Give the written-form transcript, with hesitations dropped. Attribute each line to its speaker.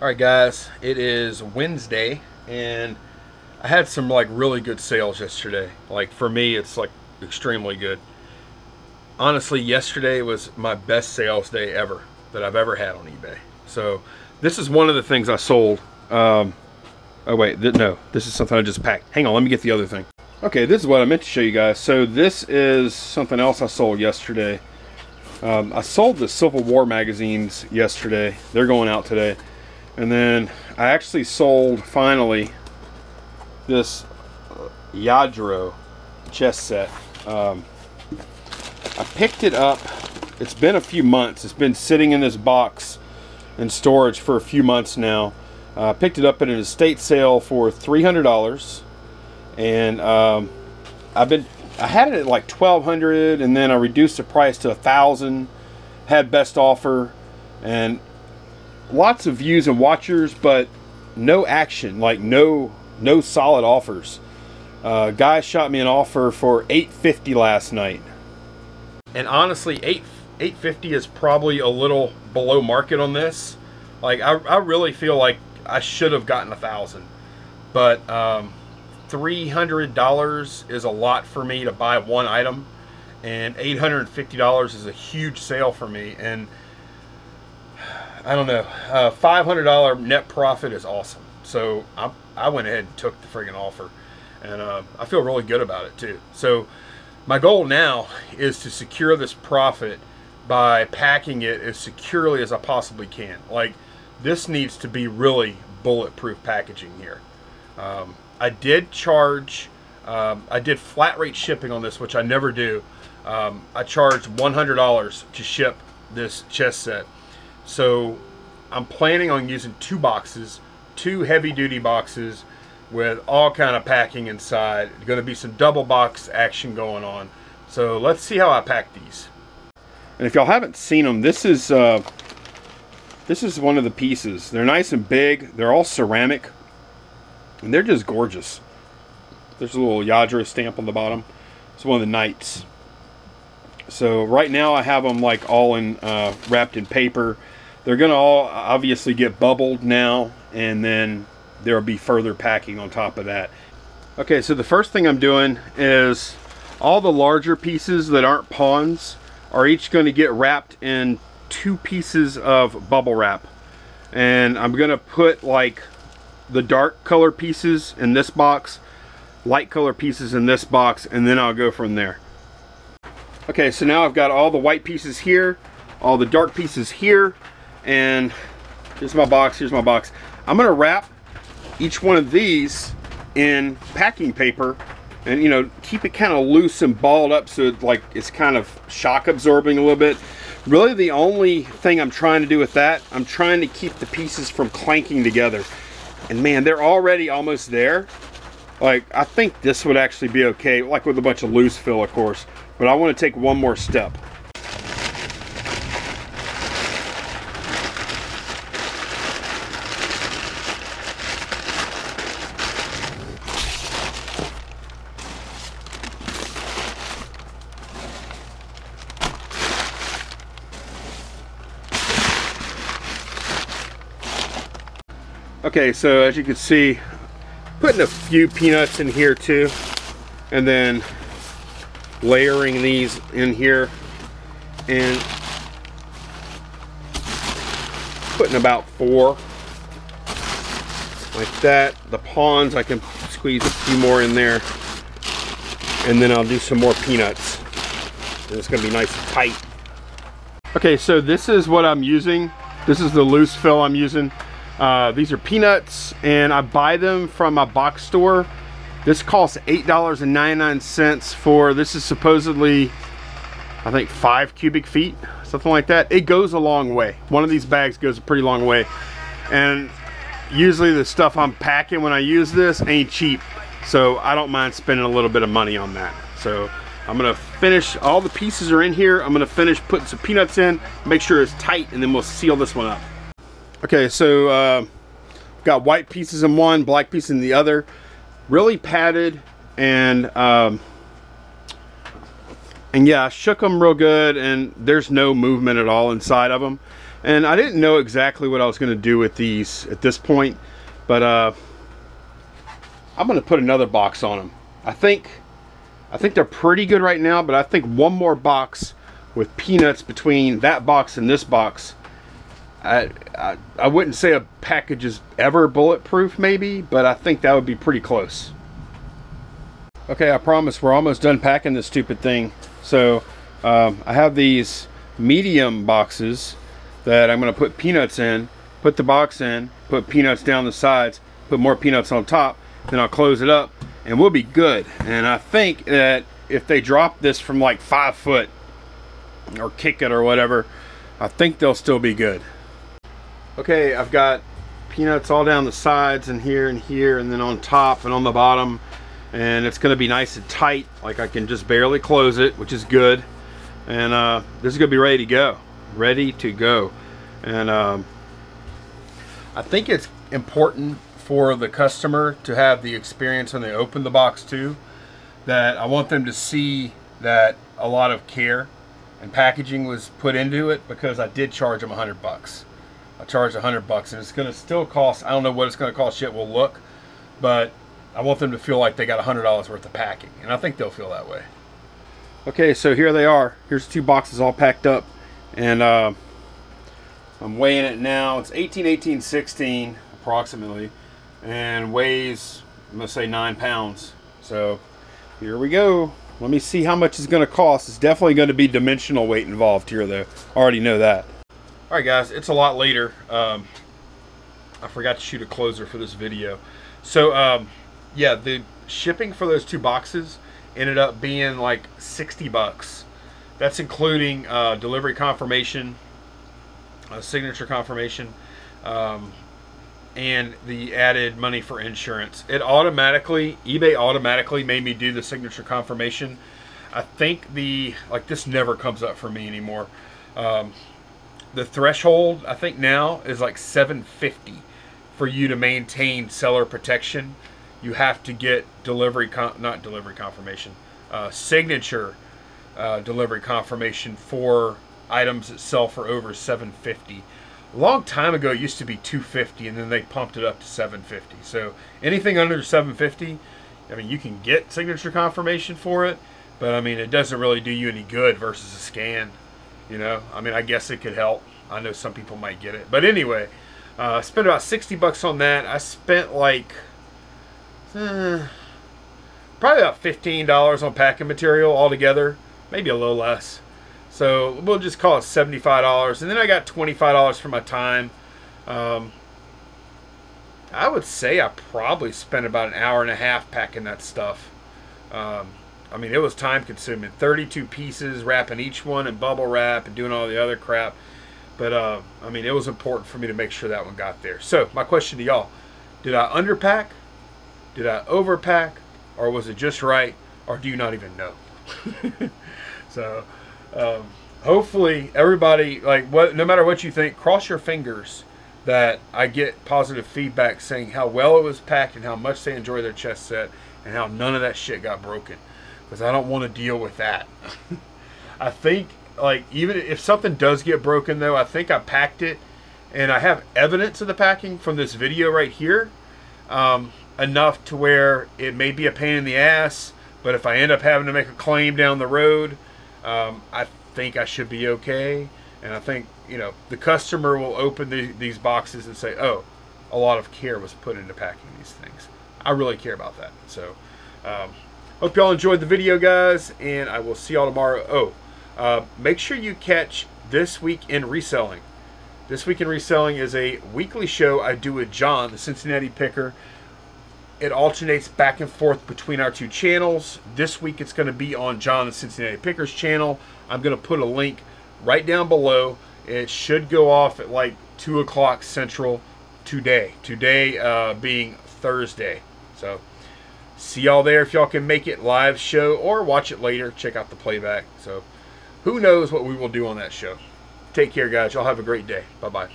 Speaker 1: Alright guys, it is Wednesday and I had some like really good sales yesterday. Like for me it's like extremely good. Honestly, yesterday was my best sales day ever that I've ever had on eBay. So this is one of the things I sold. Oh wait, no, this is something I just packed. Hang on, let me get the other thing. Okay, this is what I meant to show you guys. So this is something else I sold yesterday. I sold the Civil War magazines yesterday. They're going out today. And then I actually sold, finally, this Lladro chess set. I picked it up. It's been a few months. It's been sitting in this box in storage for a few months now. I picked it up at an estate sale for $300. And I had it at like $1,200, and then I reduced the price to $1,000. Had best offer, and lots of views and watchers, but no action, like no solid offers. Guy shot me an offer for $850 last night, and honestly, $850 is probably a little below market on this. Like I really feel like I should have gotten $1,000, but $300 is a lot for me to buy one item, and $850 is a huge sale for me. And I don't know, $500 net profit is awesome. So I went ahead and took the friggin' offer, and I feel really good about it too. So my goal now is to secure this profit by packing it as securely as I possibly can. Like, this needs to be really bulletproof packaging here. I did charge, I did flat rate shipping on this, which I never do. I charged $100 to ship this chess set. So I'm planning on using two boxes, two heavy duty boxes with all kind of packing inside. There's going to be some double box action going on. So let's see how I pack these. And if y'all haven't seen them, this is one of the pieces. They're nice and big. They're all ceramic, and they're just gorgeous. There's a little Lladro stamp on the bottom. It's one of the knights. So right now I have them like all in wrapped in paper. They're gonna all obviously get bubbled now, and then there will be further packing on top of that. Okay, so the first thing I'm doing is all the larger pieces that aren't pawns are each going to get wrapped in 2 pieces of bubble wrap, and I'm gonna put like the dark color pieces in this box, light color pieces in this box, and then I'll go from there. Okay, so now I've got all the white pieces here, all the dark pieces here, and here's my box, here's my box. I'm gonna wrap each one of these in packing paper, and you know, keep it kind of loose and balled up so it's kind of shock absorbing a little bit. Really the only thing I'm trying to do with that, I'm trying to keep the pieces from clanking together. And man, they're already almost there. Like, I think this would actually be okay, like with a bunch of loose fill, of course, but I want to take one more step. Okay, so as you can see, putting a few peanuts in here too, and then layering these in here, and putting about 4 like that. The pawns, I can squeeze a few more in there, and then I'll do some more peanuts, and it's gonna be nice and tight. Okay, so this is what I'm using. This is the loose fill I'm using. These are peanuts, and I buy them from a box store. This costs $8.99 for, this is supposedly, I think 5 cubic feet, something like that. It goes a long way. One of these bags goes a pretty long way. And usually the stuff I'm packing when I use this ain't cheap. So I don't mind spending a little bit of money on that. So I'm gonna finish, all the pieces are in here. I'm gonna finish putting some peanuts in, make sure it's tight, and then we'll seal this one up. Okay, so got white pieces in one, black pieces in the other. Really padded, and yeah, I shook them real good, and there's no movement at all inside of them. And I didn't know exactly what I was going to do with these at this point, but I'm going to put another box on them. I think they're pretty good right now, but I think one more box with peanuts between that box and this box. I wouldn't say a package is ever bulletproof maybe, but I think that would be pretty close. Okay, I promise we're almost done packing this stupid thing. So I have these medium boxes that I'm going to put peanuts in, put the box in, put peanuts down the sides, put more peanuts on top, then I'll close it up and we'll be good. And I think that if they drop this from like 5 foot or kick it or whatever, I think they'll still be good. Okay, I've got peanuts all down the sides and here and then on top and on the bottom, and it's going to be nice and tight, like I can just barely close it, which is good. And this is going to be ready to go. And I think it's important for the customer to have the experience when they open the box too, that I want them to see that a lot of care and packaging was put into it, because I did charge them $100. I charged $100, and it's going to still cost, I don't know what it's going to cost yet, we'll look, but I want them to feel like they got $100 worth of packing, and I think they'll feel that way. Okay, so here they are. Here's 2 boxes all packed up, and I'm weighing it now. It's 18/16 approximately, and weighs, I'm going to say 9 pounds. So here we go. Let me see how much it's going to cost. It's definitely going to be dimensional weight involved here though. I already know that. Alright guys, it's a lot later. I forgot to shoot a closer for this video. So yeah, the shipping for those 2 boxes ended up being like $60. That's including delivery confirmation, signature confirmation, and the added money for insurance. It automatically, eBay automatically made me do the signature confirmation. I think this never comes up for me anymore. The threshold, I think now, is like $750 for you to maintain seller protection. You have to get signature delivery confirmation for items that sell for over $750. A long time ago it used to be $250, and then they pumped it up to $750. So anything under $750, I mean, you can get signature confirmation for it, but I mean, it doesn't really do you any good versus a scan. You know, I mean, I guess it could help. I know some people might get it, but anyway, I spent about $60 on that. I spent like probably about $15 on packing material altogether, maybe a little less. So we'll just call it $75, and then I got $25 for my time. I would say I probably spent about an hour and a half packing that stuff. I mean, it was time consuming. 32 pieces, wrapping each one in bubble wrap and doing all the other crap. But I mean, it was important for me to make sure that one got there. So my question to y'all, did I underpack? Did I overpack? Or was it just right? Or do you not even know? So hopefully everybody, no matter what you think, cross your fingers that I get positive feedback saying how well it was packed and how much they enjoy their chest set and how none of that shit got broken, because I don't want to deal with that. I think, even if something does get broken though, I think I packed it, and I have evidence of the packing from this video right here, enough to where it may be a pain in the ass, but if I end up having to make a claim down the road, I think I should be okay. And I think, you know, the customer will open these boxes and say, oh, a lot of care was put into packing these things. I really care about that. So hope y'all enjoyed the video, guys, and I will see y'all tomorrow. Make sure you catch This Week in Reselling. This Week in Reselling is a weekly show I do with John, the Cincinnati Picker. It alternates back and forth between our 2 channels. This week it's going to be on John, the Cincinnati Picker's channel. I'm going to put a link right down below. It should go off at like 2 o'clock Central today. Today being Thursday. So see y'all there if y'all can make it, live show, or watch it later. Check out the playback. So who knows what we will do on that show. Take care, guys. Y'all have a great day. Bye-bye.